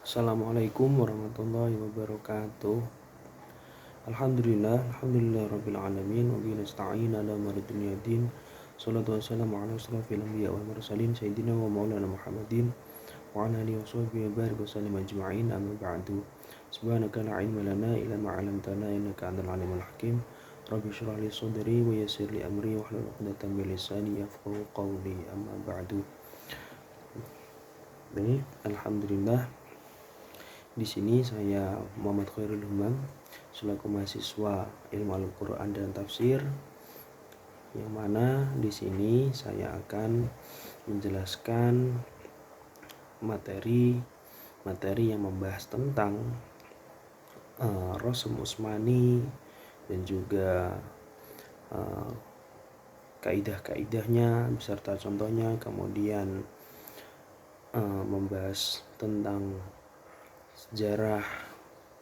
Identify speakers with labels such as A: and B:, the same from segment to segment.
A: Assalamualaikum warahmatullahi wabarakatuh. Alhamdulillah rabbil alamin wa bihi nasta'in ala umuri dunya din. Shalatu wassalamu ala asrofil anbiya wal mursalin sayyidina wa maulana Muhammadin wa ala alihi wa sahbihi wa barik wa sallim ajma'in, amma ba'du. Subhanaka la ilma lana illa ma 'allamtana innaka antal alimul hakim. Rabbi shrah li sadri wa yassir li amri wahlul 'uqdatam min lisani yafqahu qawli, amma ba'du. Baik, alhamdulillah. Di sini saya Muhammad Khairul Humam selaku mahasiswa Ilmu Al-Qur'an dan Tafsir, yang mana di sini saya akan menjelaskan materi yang membahas tentang Rasm Utsmani dan juga kaidah-kaidahnya beserta contohnya, kemudian membahas tentang sejarah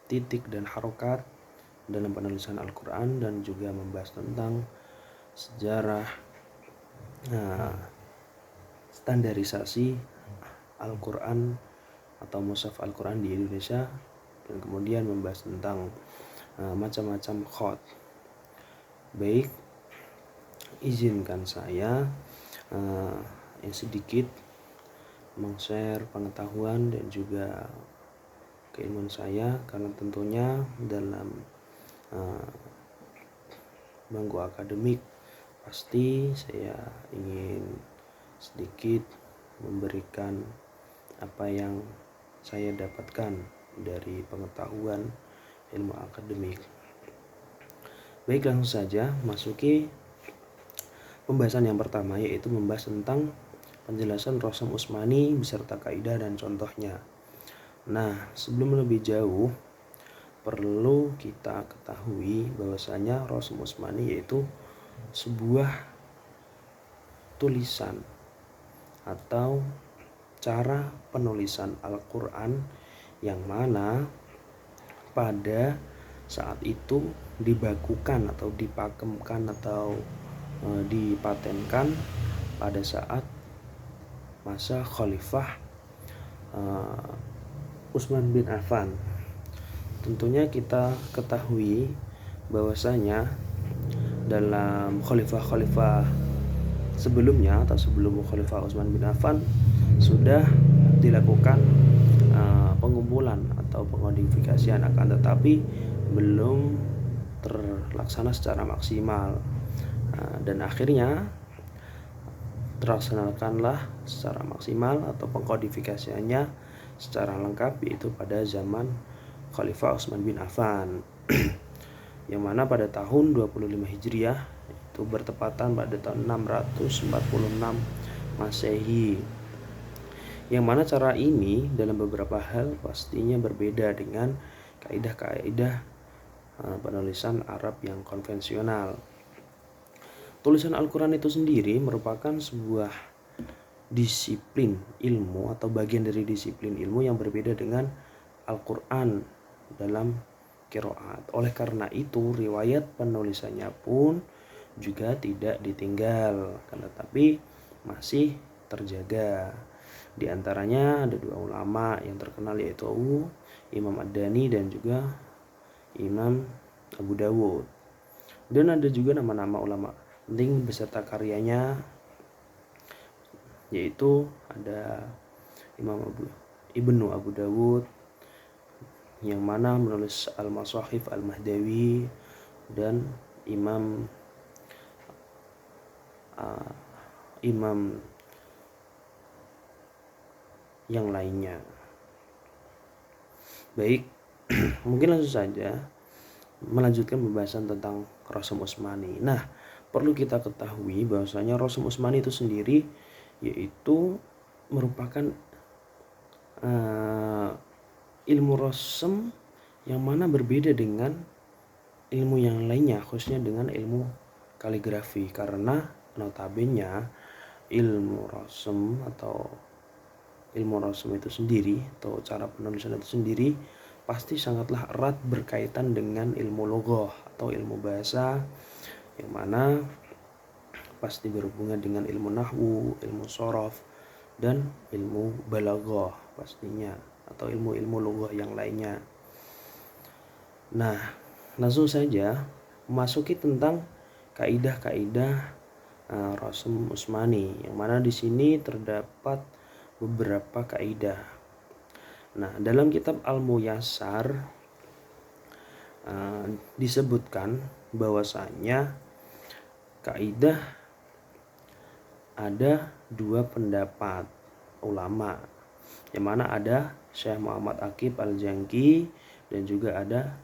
A: titik dan harokat dalam penulisan Al-Quran, dan juga membahas tentang sejarah standarisasi Al-Quran atau mushaf Al-Quran di Indonesia, dan kemudian membahas tentang macam-macam khot. Baik, izinkan saya yang sedikit meng-share pengetahuan dan juga keilmuan saya, karena tentunya dalam bangku akademik pasti saya ingin sedikit memberikan apa yang saya dapatkan dari pengetahuan ilmu akademik. Baik, langsung saja masuki pembahasan yang pertama, yaitu membahas tentang penjelasan Rasm Utsmani beserta kaidah dan contohnya. Nah, sebelum lebih jauh perlu kita ketahui bahwasanya Rasm Utsmani yaitu sebuah tulisan atau cara penulisan Al-Quran yang mana pada saat itu dibakukan atau dipakemkan atau dipatenkan pada saat masa Khalifah Utsman bin Affan. Tentunya kita ketahui bahwasanya dalam khalifah-khalifah sebelumnya atau sebelum Khalifah Utsman bin Affan sudah dilakukan pengumpulan atau pengkodifikasian, akan tetapi belum terlaksana secara maksimal, dan akhirnya terlaksanakanlah secara maksimal atau pengkodifikasiannya secara lengkap, yaitu pada zaman Khalifah Utsman bin Affan yang mana pada tahun 25 Hijriah itu bertepatan pada tahun 646 Masehi, yang mana cara ini dalam beberapa hal pastinya berbeda dengan kaidah-kaidah penulisan Arab yang konvensional. Tulisan Al-Quran itu sendiri merupakan sebuah disiplin ilmu atau bagian dari disiplin ilmu yang berbeda dengan Al-Quran dalam qiraat. Oleh karena itu riwayat penulisannya pun juga tidak ditinggal, tetapi masih terjaga. Di antaranya ada dua ulama yang terkenal, yaitu Imam Ad-Dani dan juga Imam Abu Dawud. Dan ada juga nama-nama ulama penting beserta karyanya, yaitu ada Ibnu Abu Dawud yang mana menulis Al-Masahif Al-Mahdawi, dan Imam yang lainnya. Baik, mungkin langsung saja melanjutkan pembahasan tentang Rasm Utsmani. Nah, perlu kita ketahui bahwasanya Rasm Utsmani itu sendiri yaitu merupakan ilmu rasm yang mana berbeda dengan ilmu yang lainnya, khususnya dengan ilmu kaligrafi, karena notabene ilmu rasm itu sendiri atau cara penulisan itu sendiri pasti sangatlah erat berkaitan dengan ilmu loghah atau ilmu bahasa, yang mana pasti berhubungan dengan ilmu nahwu, ilmu shorof, dan ilmu balaghah pastinya. atau ilmu-ilmu lughah yang lainnya. Nah, langsung saja memasuki tentang kaidah-kaidah Rasm Utsmani, yang mana di sini terdapat beberapa kaidah. Nah, dalam kitab Al-Muyassar disebutkan bahwasanya kaidah ada dua pendapat ulama, yang mana ada Syekh Muhammad Aqib Al-Jangki dan juga ada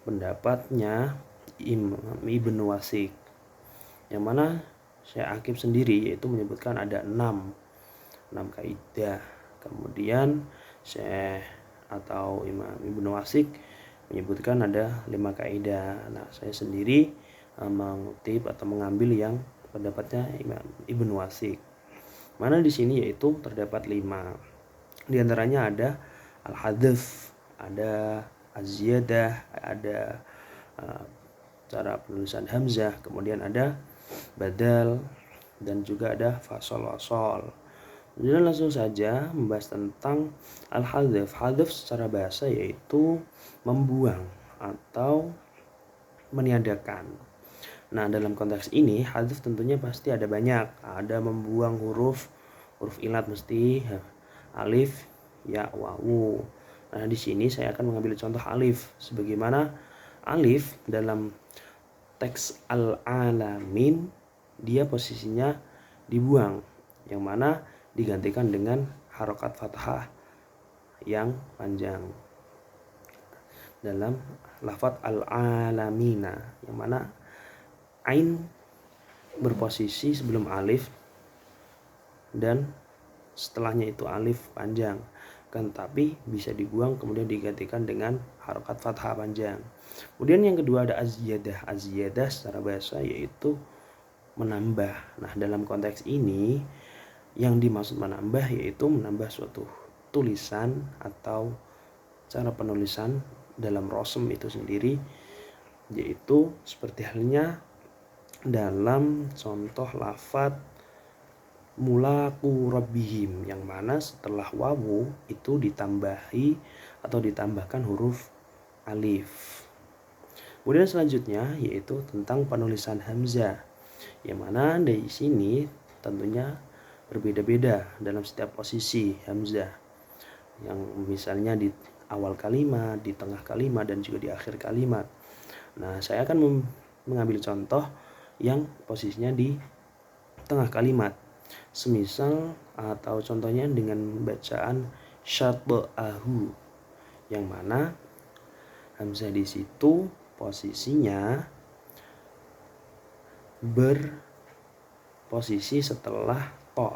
A: pendapatnya Imam Ibnu Wasik, yang mana Syekh Aqib sendiri yaitu menyebutkan ada 6 kaidah. Kemudian Syekh atau Imam Ibnu Wasik menyebutkan ada 5 kaidah. Nah, saya sendiri mengutip atau mengambil yang pendapatnya Imam Ibnu Wasik, mana di sini yaitu terdapat 5. Di antaranya ada al-hadzf, ada az-ziyadah, ada cara penulisan hamzah, kemudian ada badal, dan juga ada fasol wasol. Jadi langsung saja membahas tentang al-hadzf. Hadzf secara bahasa yaitu membuang atau meniadakan. Nah, dalam konteks ini hadzf tentunya pasti ada banyak. Ada membuang huruf ilat mesti alif, ya, wawu. Nah, di sini saya akan mengambil contoh alif, sebagaimana alif dalam teks al-alamin dia posisinya dibuang, yang mana digantikan dengan harokat fathah yang panjang dalam lafadz al-alamina, yang mana ain berposisi sebelum alif dan setelahnya itu alif panjang, kan, tapi bisa dibuang kemudian digantikan dengan harokat fathah panjang. Kemudian yang kedua ada az-ziyadah. Az-ziyadah secara bahasa yaitu menambah. Nah, dalam konteks ini yang dimaksud menambah yaitu menambah suatu tulisan atau cara penulisan dalam rasm itu sendiri, yaitu seperti halnya dalam contoh lafadz mulaqu rabbihim, yang mana setelah wawu itu ditambahi atau ditambahkan huruf alif. Kemudian selanjutnya yaitu tentang penulisan hamzah, yang mana dari sini tentunya berbeda-beda dalam setiap posisi hamzah, yang misalnya di awal kalimat, di tengah kalimat, dan juga di akhir kalimat. Nah, saya akan mengambil contoh yang posisinya di tengah kalimat. Semisal atau contohnya dengan bacaan syata'ahu, yang mana hamzah di situ posisinya berposisi setelah to,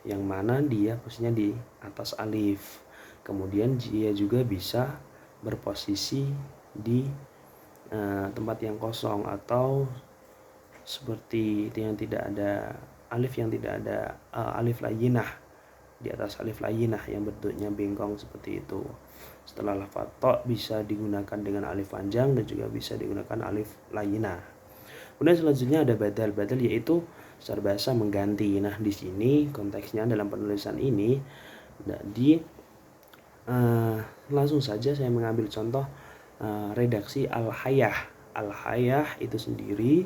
A: yang mana dia posisinya di atas alif. Kemudian dia juga bisa berposisi di tempat yang kosong, atau seperti yang tidak ada alif, yang tidak ada alif layyinah di atas alif layyinah yang bentuknya bengkong seperti itu. Setelah lafaz to bisa digunakan dengan alif panjang dan juga bisa digunakan alif layyinah. Kemudian selanjutnya ada badal. Badal yaitu secara bahasa mengganti. Nah, di sini konteksnya dalam penulisan ini jadi langsung saja saya mengambil contoh redaksi al-hayah. Al-hayah itu sendiri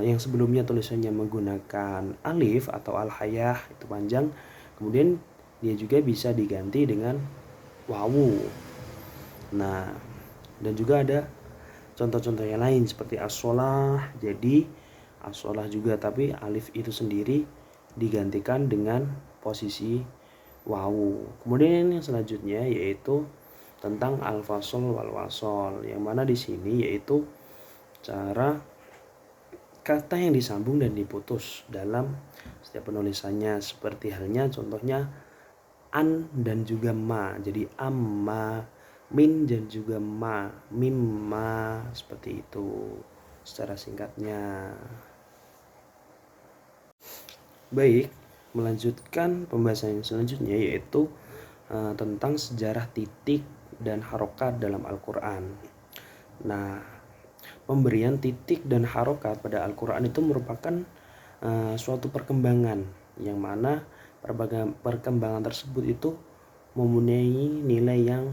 A: yang sebelumnya tulisannya menggunakan alif atau al-hayah itu panjang, kemudian dia juga bisa diganti dengan wawu. Nah, dan juga ada contoh-contoh yang lain seperti as-sholah. Jadi as-sholah juga, tapi alif itu sendiri digantikan dengan posisi wawu. Kemudian yang selanjutnya yaitu tentang al-fasl wal wasol, yang mana di sini yaitu cara kata yang disambung dan diputus dalam setiap penulisannya, seperti halnya contohnya an dan juga ma. Jadi amma, min dan juga ma, mimma, seperti itu secara singkatnya. Baik, melanjutkan pembahasan yang selanjutnya yaitu tentang sejarah titik dan harokat dalam Al-Quran. Nah, pemberian titik dan harokat pada Al-Quran itu merupakan suatu perkembangan, yang mana Perkembangan tersebut itu mempunyai nilai yang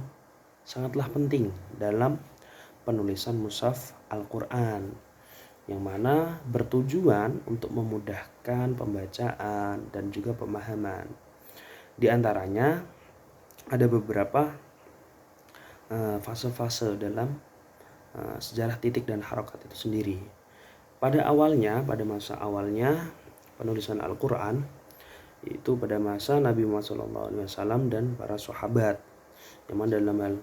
A: sangatlah penting dalam penulisan mushaf Al-Quran, yang mana bertujuan untuk memudahkan pembacaan dan juga pemahaman. Di antaranya ada beberapa fase-fase dalam sejarah titik dan harokat itu sendiri. Pada masa awalnya penulisan Al-Quran itu pada masa Nabi Muhammad SAW dan para sahabat, yang mana dalam hal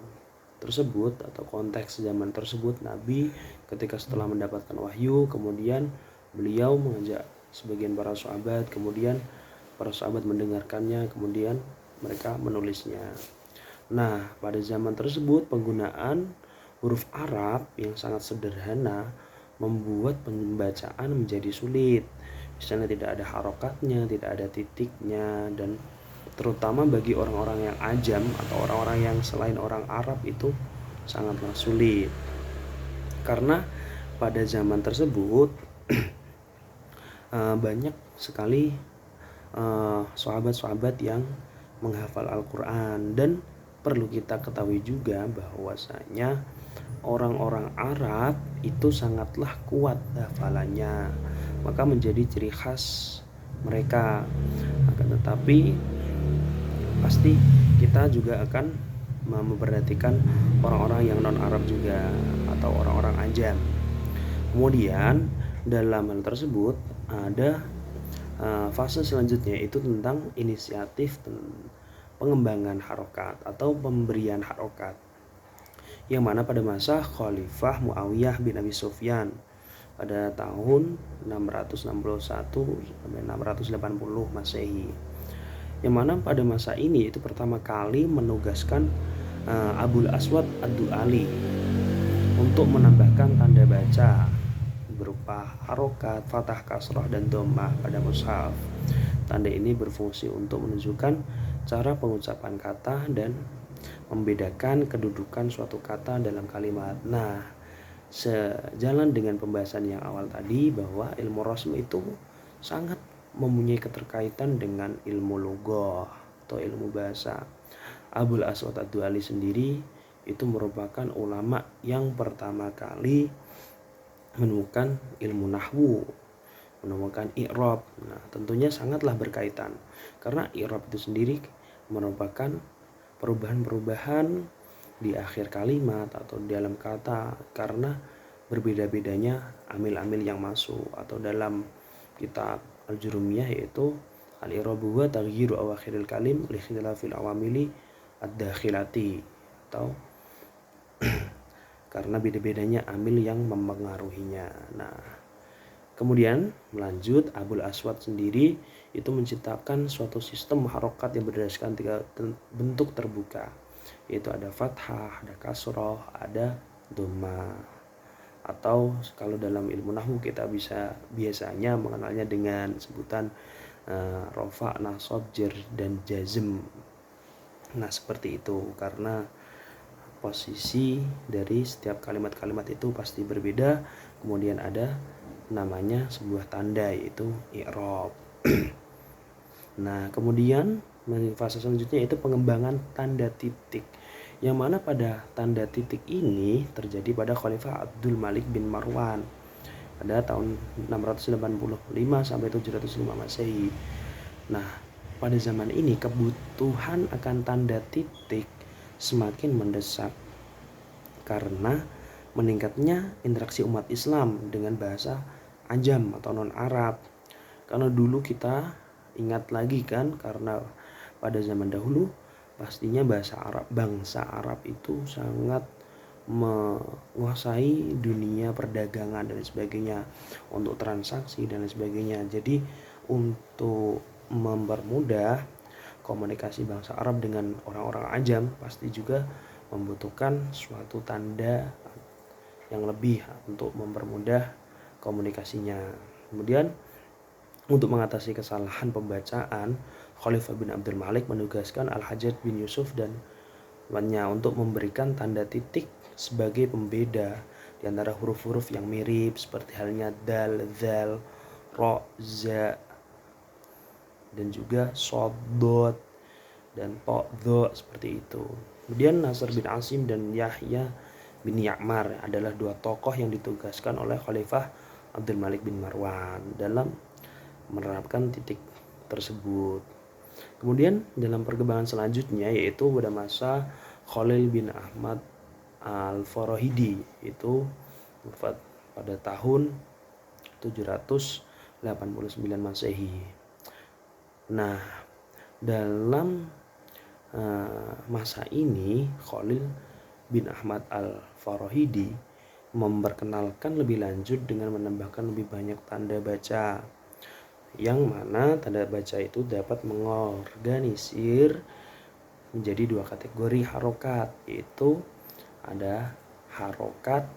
A: tersebut atau konteks zaman tersebut, Nabi ketika setelah mendapatkan wahyu, kemudian beliau mengajak sebagian para sahabat, kemudian para sahabat mendengarkannya, kemudian mereka menulisnya. Nah, pada zaman tersebut penggunaan huruf Arab yang sangat sederhana membuat pembacaan menjadi sulit. Misalnya tidak ada harokatnya, tidak ada titiknya, dan terutama bagi orang-orang yang ajam atau orang-orang yang selain orang Arab itu sangatlah sulit. Karena pada zaman tersebut banyak sekali sahabat-sahabat yang menghafal Al-Quran, dan perlu kita ketahui juga bahwasanya orang-orang Arab itu sangatlah kuat hafalannya, maka menjadi ciri khas mereka. Akan tetapi pasti kita juga akan memperhatikan orang-orang yang non-Arab juga atau orang-orang ajam. Kemudian dalam hal tersebut ada fase selanjutnya, itu tentang inisiatif pengembangan harokat atau pemberian harokat, yang mana pada masa Khalifah Muawiyah bin Abi Sufyan pada tahun 661 sampai 680 Masehi, yang mana pada masa ini itu pertama kali menugaskan Abul Aswad Ad-Du'ali untuk menambahkan tanda baca berupa harokat, fathah, kasrah, dan dhammah pada mushaf. Tanda ini berfungsi untuk menunjukkan cara pengucapan kata dan membedakan kedudukan suatu kata dalam kalimat. Nah, sejalan dengan pembahasan yang awal tadi bahwa ilmu rasm itu sangat mempunyai keterkaitan dengan ilmu lughah atau ilmu bahasa. Abul Aswad Ad-Du'ali sendiri itu merupakan ulama yang pertama kali menemukan ilmu nahwu, menemukan i'rab. Nah, tentunya sangatlah berkaitan karena i'rab itu sendiri merupakan perubahan-perubahan di akhir kalimat atau dalam kata karena berbeda-bedanya amil-amil yang masuk, atau dalam kitab Al-Jurumiyah yaitu al-i'rabu wa taghyiru awakhiril kalim li khilafil awamili ad-dakhilati, atau karena beda-bedanya amil yang mempengaruhinya. Nah, kemudian melanjut Abul Aswad sendiri itu menciptakan suatu sistem harokat yang berdasarkan 3 bentuk terbuka, yaitu ada fathah, ada kasroh, ada dhammah. Atau kalau dalam ilmu nahwu kita bisa biasanya mengenalnya dengan sebutan rofa, nasab, jar, dan jazm. Nah, seperti itu karena posisi dari setiap kalimat-kalimat itu pasti berbeda. Kemudian ada namanya sebuah tanda yaitu i'rab. Nah, kemudian fase selanjutnya yaitu pengembangan tanda titik, yang mana pada tanda titik ini terjadi pada Khalifah Abdul Malik bin Marwan pada tahun 685 sampai 705 Masehi. Nah, pada zaman ini kebutuhan akan tanda titik semakin mendesak karena meningkatnya interaksi umat Islam dengan bahasa ajam atau non-Arab. Karena dulu kita ingat lagi kan, karena pada zaman dahulu pastinya bangsa Arab itu sangat menguasai dunia perdagangan dan sebagainya untuk transaksi dan sebagainya. Jadi untuk mempermudah komunikasi bangsa Arab dengan orang-orang ajam pasti juga membutuhkan suatu tanda yang lebih untuk mempermudah komunikasinya. Kemudian untuk mengatasi kesalahan pembacaan, Khalifah bin Abdul Malik menugaskan Al-Hajjaj bin Yusuf dan temannya untuk memberikan tanda titik sebagai pembeda di antara huruf-huruf yang mirip seperti halnya dal, zal, ro, za, dan juga sodot dan tokdo seperti itu. Kemudian Nasr bin Asim dan Yahya bin Ya'mar adalah dua tokoh yang ditugaskan oleh Khalifah Abdul Malik bin Marwan dalam menerapkan titik tersebut. Kemudian dalam perkembangan selanjutnya yaitu pada masa Khalil bin Ahmad Al-Farahidi, itu wafat pada tahun 789 Masehi. Nah, dalam masa ini Khalil bin Ahmad Al-Farahidi memperkenalkan lebih lanjut dengan menambahkan lebih banyak tanda baca, yang mana tanda baca itu dapat mengorganisir menjadi dua kategori harokat, yaitu ada harokat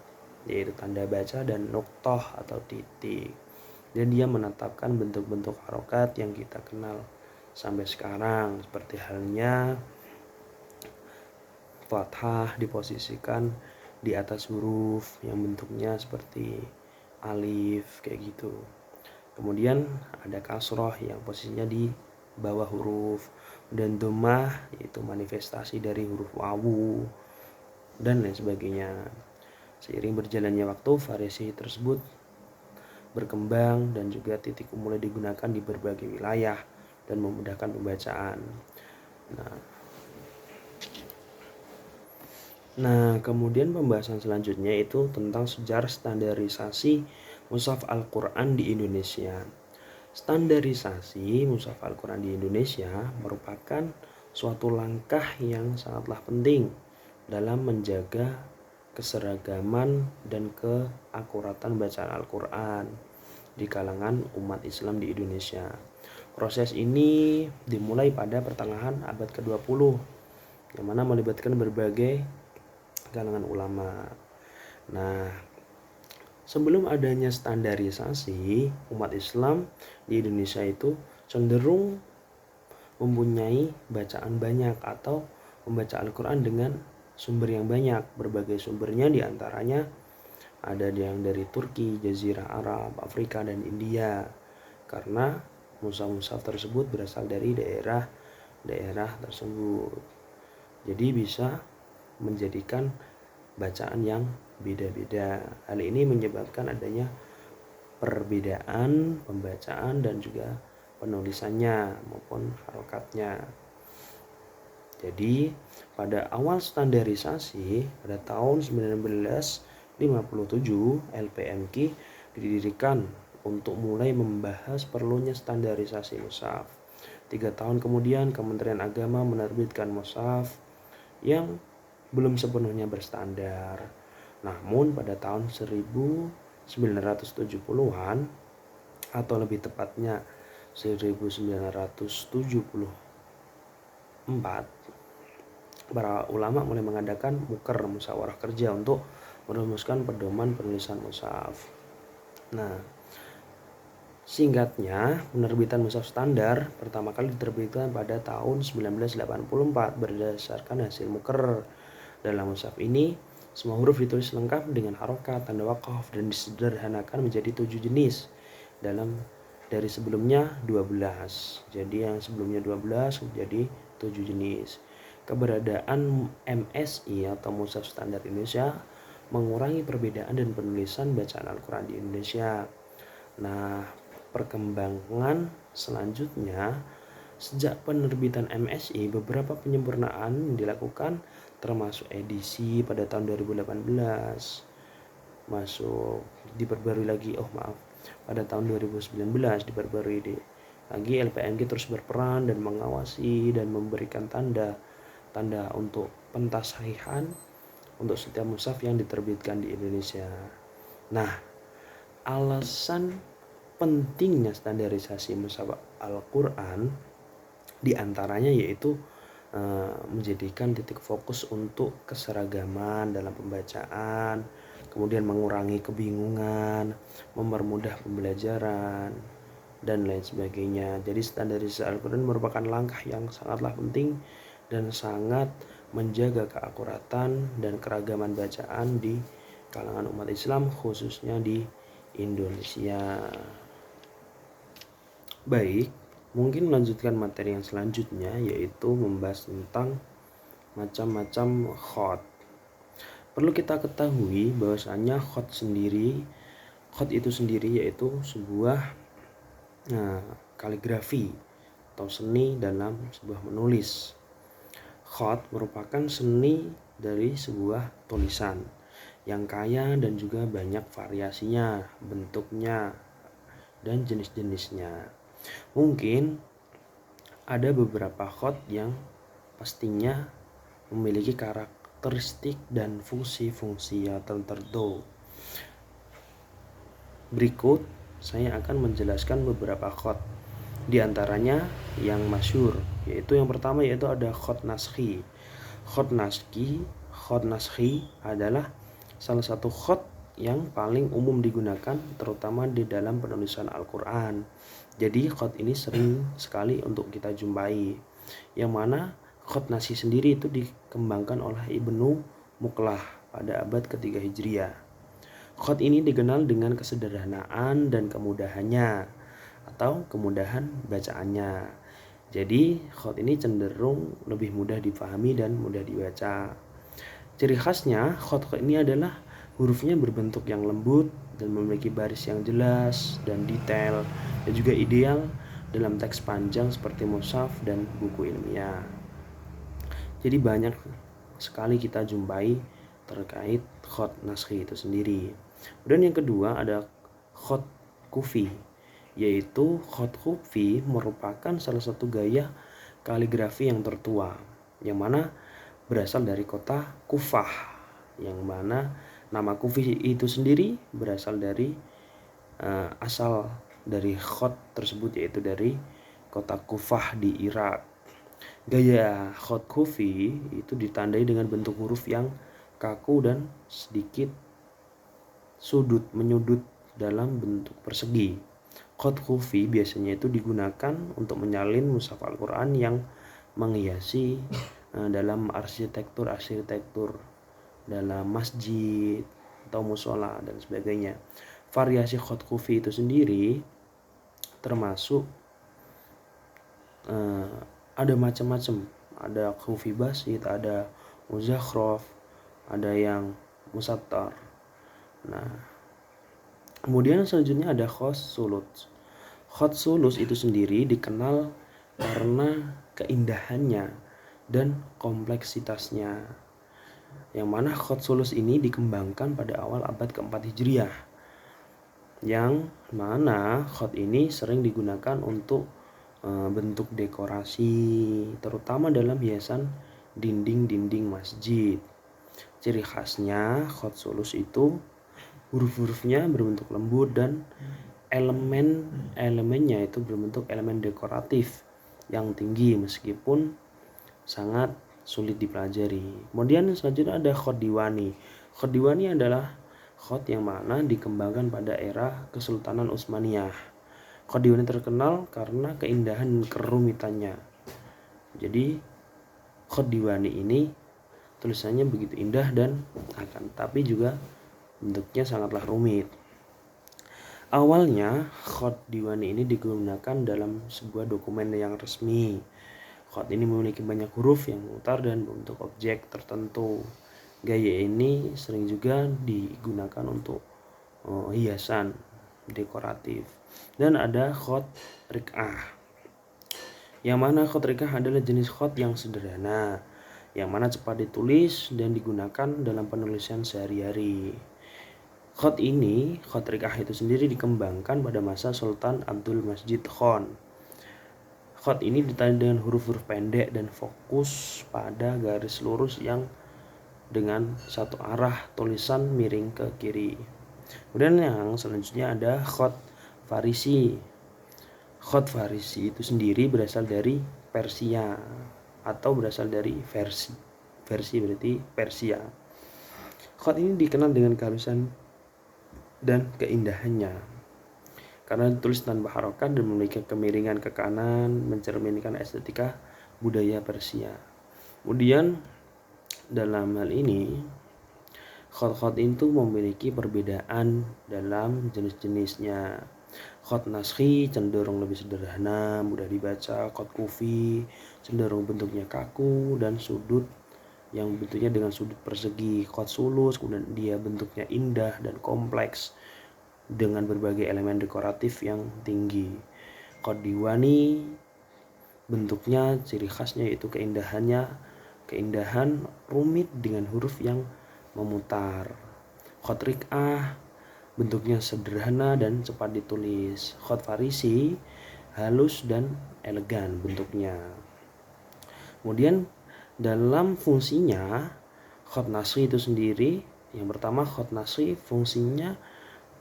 A: yaitu tanda baca dan nuktoh atau titik. Dan dia menetapkan bentuk-bentuk harokat yang kita kenal sampai sekarang, seperti halnya fathah diposisikan di atas huruf yang bentuknya seperti alif kayak gitu. Kemudian ada kasroh yang posisinya di bawah huruf, dan dhammah yaitu manifestasi dari huruf wawu dan lain sebagainya. Seiring berjalannya waktu, variasi tersebut berkembang dan juga titik mulai digunakan di berbagai wilayah dan memudahkan pembacaan. Nah, kemudian pembahasan selanjutnya itu tentang sejarah standarisasi Mushaf Al-Quran di Indonesia. Standarisasi Mushaf Al-Quran di Indonesia merupakan suatu langkah yang sangatlah penting dalam menjaga keseragaman dan keakuratan bacaan Al-Quran di kalangan umat Islam di Indonesia. Proses ini dimulai pada pertengahan abad ke-20, yang mana melibatkan berbagai kalangan ulama. Nah, sebelum adanya standarisasi, umat Islam di Indonesia itu cenderung mempunyai bacaan banyak atau membaca Al-Quran dengan sumber yang banyak. Berbagai sumbernya diantaranya ada yang dari Turki, Jazirah Arab, Afrika, dan India. Karena mushaf-mushaf tersebut berasal dari daerah tersebut. Jadi bisa menjadikan bacaan yang beda-beda. Hal ini menyebabkan adanya perbedaan pembacaan dan juga penulisannya maupun harokatnya. Jadi pada awal standarisasi pada tahun 1957 LPMQ didirikan untuk mulai membahas perlunya standarisasi mushaf. 3 tahun kemudian Kementerian Agama menerbitkan mushaf yang belum sepenuhnya berstandar. Namun pada tahun 1970-an atau lebih tepatnya 1974, para ulama mulai mengadakan muker musyawarah kerja untuk merumuskan pedoman penulisan mushaf. Nah, singkatnya, penerbitan mushaf standar pertama kali diterbitkan pada tahun 1984 berdasarkan hasil muker. Dalam mushaf ini, semua huruf ditulis lengkap dengan harokat, tanda wakaf, dan disederhanakan menjadi 7 jenis dari sebelumnya 12. Jadi yang sebelumnya 12 menjadi 7 jenis. Keberadaan MSI atau Mushaf Standar Indonesia mengurangi perbedaan dan penulisan bacaan Al-Quran di Indonesia. Nah, perkembangan selanjutnya, sejak penerbitan MSI, beberapa penyempurnaan dilakukan, termasuk edisi pada tahun 2018 diperbarui lagi pada tahun 2019 diperbarui lagi. LPMQ terus berperan dan mengawasi dan memberikan tanda untuk pentasahihan untuk setiap mushaf yang diterbitkan di Indonesia. Nah, alasan pentingnya standarisasi mushaf Al-Quran diantaranya yaitu menjadikan titik fokus untuk keseragaman dalam pembacaan, kemudian mengurangi kebingungan, mempermudah pembelajaran, dan lain sebagainya. Jadi standarisasi Al-Quran merupakan langkah yang sangatlah penting dan sangat menjaga keakuratan dan keragaman bacaan di kalangan umat Islam, khususnya di Indonesia. Baik, Mungkin melanjutkan materi yang selanjutnya, yaitu membahas tentang macam-macam khot. Perlu kita ketahui bahwasanya khot itu sendiri yaitu sebuah kaligrafi atau seni dalam sebuah menulis. Khot merupakan seni dari sebuah tulisan yang kaya dan juga banyak variasinya, bentuknya, dan jenis-jenisnya. Mungkin ada beberapa khot yang pastinya memiliki karakteristik dan fungsi-fungsi yang tertentu. Berikut saya akan menjelaskan beberapa khot. Di antaranya yang masyhur, yaitu yang pertama yaitu ada khot naskhi. Khot naskhi adalah salah satu khot yang paling umum digunakan terutama di dalam penulisan Al-Quran. Jadi khot ini sering sekali untuk kita jumpai, yang mana khot naskhi sendiri itu dikembangkan oleh Ibnu Muqlah pada abad ketiga Hijriah. Khot ini dikenal dengan kesederhanaan dan kemudahannya atau kemudahan bacaannya. Jadi khot ini cenderung lebih mudah dipahami dan mudah dibaca. Ciri khasnya khot ini adalah hurufnya berbentuk yang lembut dan memiliki baris yang jelas dan detail, dan juga ideal dalam teks panjang seperti mushaf dan buku ilmiah. Jadi banyak sekali kita jumpai terkait khot naskhi itu sendiri. Dan yang kedua ada khot kufi, yaitu khot kufi merupakan salah satu gaya kaligrafi yang tertua, yang mana berasal dari kota Kufah, yang mana nama Kufi itu sendiri berasal dari asal dari khot tersebut, yaitu dari kota Kufah di Irak. Gaya khot Kufi itu ditandai dengan bentuk huruf yang kaku dan sedikit menyudut dalam bentuk persegi. Khot Kufi biasanya itu digunakan untuk menyalin mushaf Al-Quran yang menghiasi dalam arsitektur dalam masjid atau musola dan sebagainya. Variasi khot kufi itu sendiri termasuk ada macam-macam. Ada kufi basit, ada muzakhraf, ada yang musattar. Nah, kemudian selanjutnya ada khot sulus. Khot sulus itu sendiri dikenal karena keindahannya dan kompleksitasnya, yang mana khot sulus ini dikembangkan pada awal abad keempat Hijriah, yang mana khot ini sering digunakan untuk bentuk dekorasi, terutama dalam hiasan dinding-dinding masjid. Ciri khasnya khot sulus itu huruf-hurufnya berbentuk lembut dan elemennya itu berbentuk elemen dekoratif yang tinggi meskipun sangat sulit dipelajari. Kemudian selanjutnya ada khot diwani. Khot diwani adalah khot yang mana dikembangkan pada era Kesultanan Utsmaniyah. Khot diwani terkenal karena keindahan dan kerumitannya. Jadi khot diwani ini tulisannya begitu indah dan tapi juga bentuknya sangatlah rumit. Awalnya khot diwani ini digunakan dalam sebuah dokumen yang resmi. Khot ini memiliki banyak huruf yang memutar dan bentuk objek tertentu. Gaya ini sering juga digunakan untuk hiasan dekoratif. Dan ada khot rik'ah, yang mana khot rik'ah adalah jenis khot yang sederhana, yang mana cepat ditulis dan digunakan dalam penulisan sehari-hari. Khot rik'ah itu sendiri dikembangkan pada masa Sultan Abdul Majid Khan. Khot ini ditandai dengan huruf-huruf pendek dan fokus pada garis lurus yang dengan satu arah tulisan miring ke kiri. Kemudian yang selanjutnya ada khot farisi. Khot farisi itu sendiri berasal dari Persia atau berasal dari versi berarti Persia. Khot ini dikenal dengan kehalusan dan keindahannya karena ditulis tanpa harokat dan memiliki kemiringan ke kanan, mencerminkan estetika budaya Persia. Kemudian dalam hal ini khot-khot itu memiliki perbedaan dalam jenis-jenisnya. Khat naskhi cenderung lebih sederhana, mudah dibaca. Khat kufi cenderung bentuknya kaku dan sudut yang bentuknya dengan sudut persegi. Khat sulus kemudian dia bentuknya indah dan kompleks dengan berbagai elemen dekoratif yang tinggi. Khat diwani bentuknya ciri khasnya yaitu keindahan rumit dengan huruf yang memutar. Khat riq'ah bentuknya sederhana dan cepat ditulis. Khat farisi halus dan elegan bentuknya. Kemudian dalam fungsinya khat naskhi itu sendiri, yang pertama khat naskhi fungsinya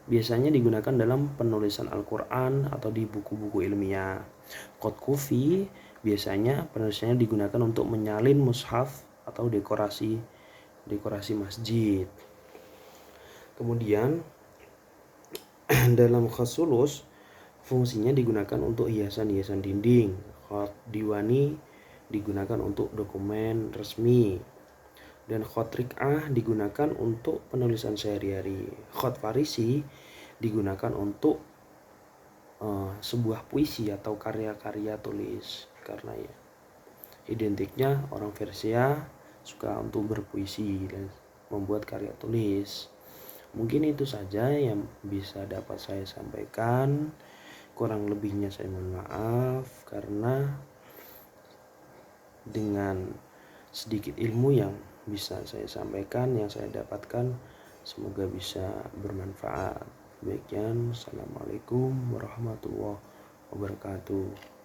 A: biasanya digunakan dalam penulisan Al-Quran atau di buku-buku ilmiah. Khat kufi biasanya penulisannya digunakan untuk menyalin mushaf atau dekorasi masjid. Kemudian dalam khat sulus fungsinya digunakan untuk hiasan-hiasan dinding. Khat diwani digunakan untuk dokumen resmi. Dan khat riq'ah digunakan untuk penulisan sehari-hari. Khat farisi digunakan untuk sebuah puisi atau karya-karya tulis, karena ya identiknya orang Persia suka untuk berpuisi dan membuat karya tulis. Mungkin itu saja yang bisa dapat saya sampaikan. Kurang lebihnya saya mohon maaf, karena dengan sedikit ilmu yang bisa saya sampaikan, yang saya dapatkan, semoga bisa bermanfaat. Demikian, Assalamualaikum warahmatullahi wabarakatuh.